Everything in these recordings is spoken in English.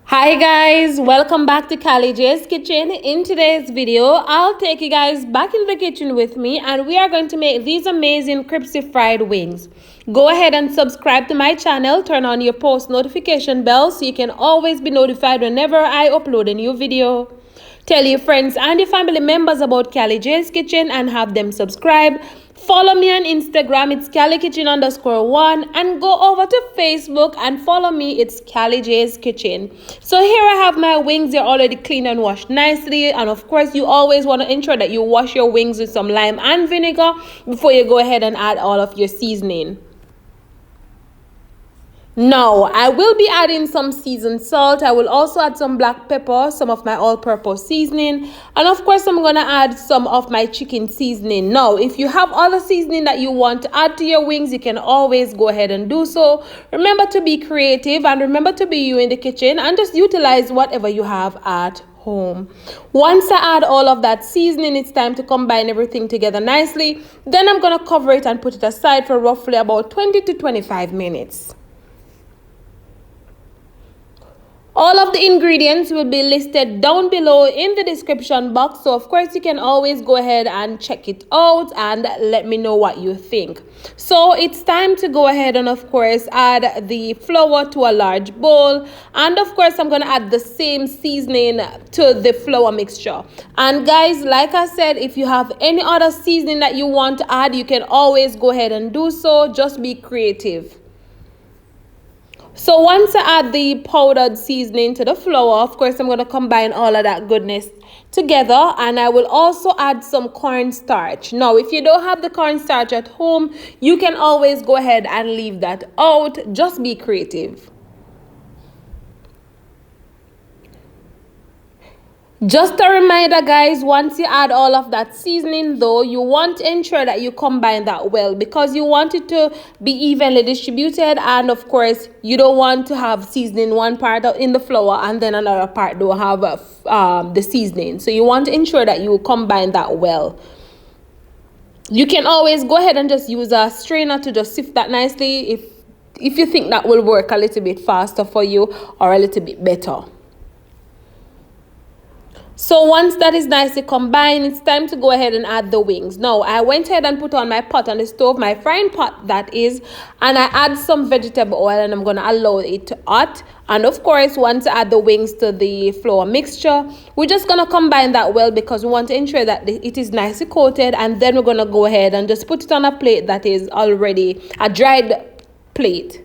Hi guys, welcome back to Callie J's Kitchen. In today's video, I'll take you guys back in the kitchen with me and we are going to make these amazing crispy fried wings. Go ahead and subscribe to my channel, turn on your post notification bell so you can always be notified whenever I upload a new video. Tell your friends and your family members about Callie J's Kitchen and have them subscribe. Follow me on Instagram, it's CallieKitchen_1, and go over to Facebook and follow me, it's Callie J's Kitchen. So here I have my wings, they're already cleaned and washed nicely, and of course you always want to ensure that you wash your wings with some lime and vinegar before you go ahead and add all of your seasoning. Now, I will be adding some seasoned salt. I will also add some black pepper, some of my all-purpose seasoning, and of course, I'm going to add some of my chicken seasoning. Now, if you have other seasoning that you want to add to your wings, you can always go ahead and do so. Remember to be creative and remember to be you in the kitchen and just utilize whatever you have at home. Once I add all of that seasoning, it's time to combine everything together nicely. Then I'm going to cover it and put it aside for roughly about 20 to 25 minutes. All of the ingredients will be listed down below in the description box. So of course you can always go ahead and check it out and let me know what you think. So it's time to go ahead and of course add the flour to a large bowl. And of course I'm going to add the same seasoning to the flour mixture. And guys, like I said, if you have any other seasoning that you want to add, you can always go ahead and do so. Just be creative. So once I add the powdered seasoning to the flour, of course, I'm going to combine all of that goodness together. And I will also add some cornstarch. Now, if you don't have the cornstarch at home, you can always go ahead and leave that out. Just be creative. Just a reminder guys, once you add all of that seasoning though, you want to ensure that you combine that well because you want it to be evenly distributed, and of course you don't want to have seasoning one part in the flour and then another part don't have the seasoning. So you want to ensure that you combine that well. You can always go ahead and just use a strainer to just sift that nicely if you think that will work a little bit faster for you or a little bit better. So once that is nicely combined, it's time to go ahead and add the wings. Now, I went ahead and put on my pot on the stove, my frying pot that is, and I add some vegetable oil and I'm going to allow it to hot. And of course, once I add the wings to the flour mixture, we're just going to combine that well because we want to ensure that it is nicely coated, and then we're going to go ahead and just put it on a plate that is already a dried plate.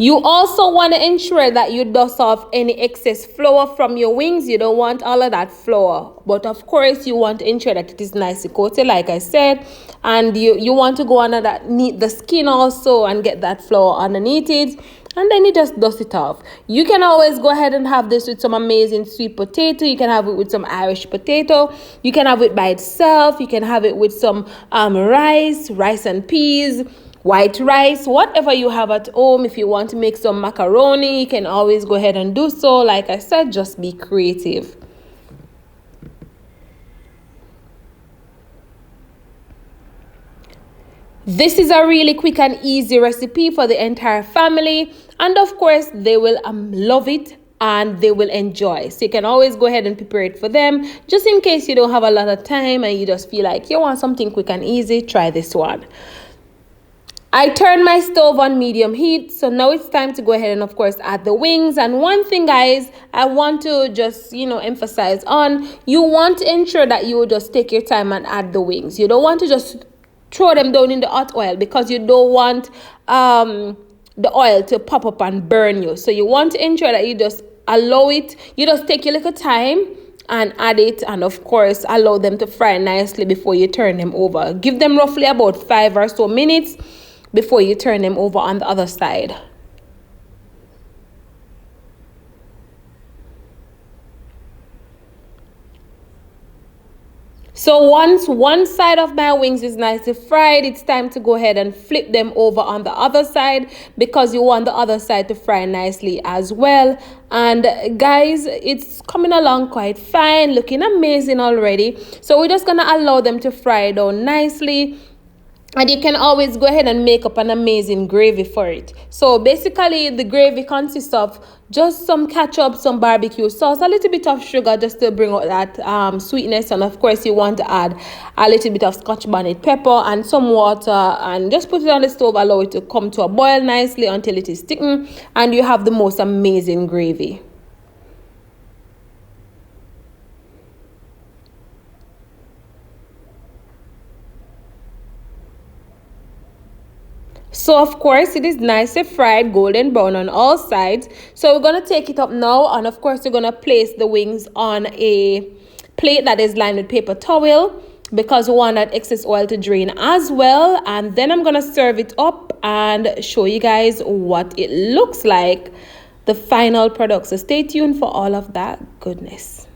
You also want to ensure that you dust off any excess flour from your wings. You don't want all of that flour. But of course, you want to ensure that it is nicely coated, like I said. And you want to go underneath the skin also and get that flour underneath it. And then you just dust it off. You can always go ahead and have this with some amazing sweet potato. You can have it with some Irish potato. You can have it by itself. You can have it with some rice and peas, white rice, whatever you have at home. If you want to make some macaroni, you can always go ahead and do so. Like I said, just be creative. This is a really quick and easy recipe for the entire family, and of course they will love it and they will enjoy. So you can always go ahead and prepare it for them. Just in case you don't have a lot of time and you just feel like you want something quick and easy, try this one. I turned my stove on medium heat, so now it's time to go ahead and of course add the wings. And one thing guys, I want to just emphasize on, you want to ensure that you just take your time and add the wings. You don't want to just throw them down in the hot oil because you don't want the oil to pop up and burn you. So you want to ensure that you just allow it, you just take your little time and add it, and of course allow them to fry nicely before you turn them over. Give them roughly about 5 or so minutes before you turn them over on the other side. So once one side of my wings is nicely fried, it's time to go ahead and flip them over on the other side because you want the other side to fry nicely as well. And guys, it's coming along quite fine, looking amazing already. So we're just gonna allow them to fry down nicely. And you can always go ahead and make up an amazing gravy for it. So basically the gravy consists of just some ketchup, some barbecue sauce, a little bit of sugar just to bring out that sweetness, and of course you want to add a little bit of scotch bonnet pepper and some water, and just put it on the stove, allow it to come to a boil nicely until it is thickened, and you have the most amazing gravy. So of course it is nicely fried golden brown on all sides. So we're going to take it up now, and of course we're going to place the wings on a plate that is lined with paper towel, because we want that excess oil to drain as well. And then I'm going to serve it up and show you guys what it looks like, the final product. So stay tuned for all of that goodness.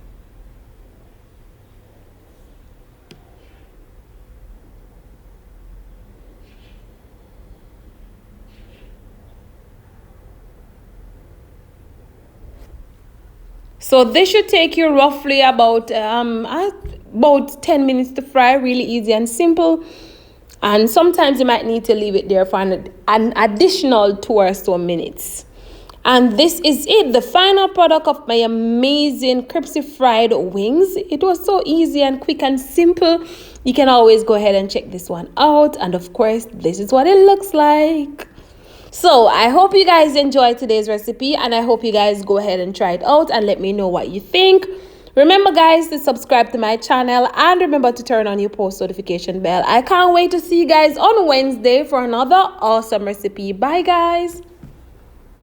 So this should take you roughly about 10 minutes to fry. Really easy and simple. And sometimes you might need to leave it there for an additional 2 or so minutes. And this is it, the final product of my amazing crispy fried wings. It was so easy and quick and simple. You can always go ahead and check this one out. And of course, this is what it looks like. So I hope you guys enjoyed today's recipe, and I hope you guys go ahead and try it out and let me know what you think. Remember guys to subscribe to my channel, and remember to turn on your post notification bell. I can't wait to see you guys on Wednesday for another awesome recipe. Bye guys.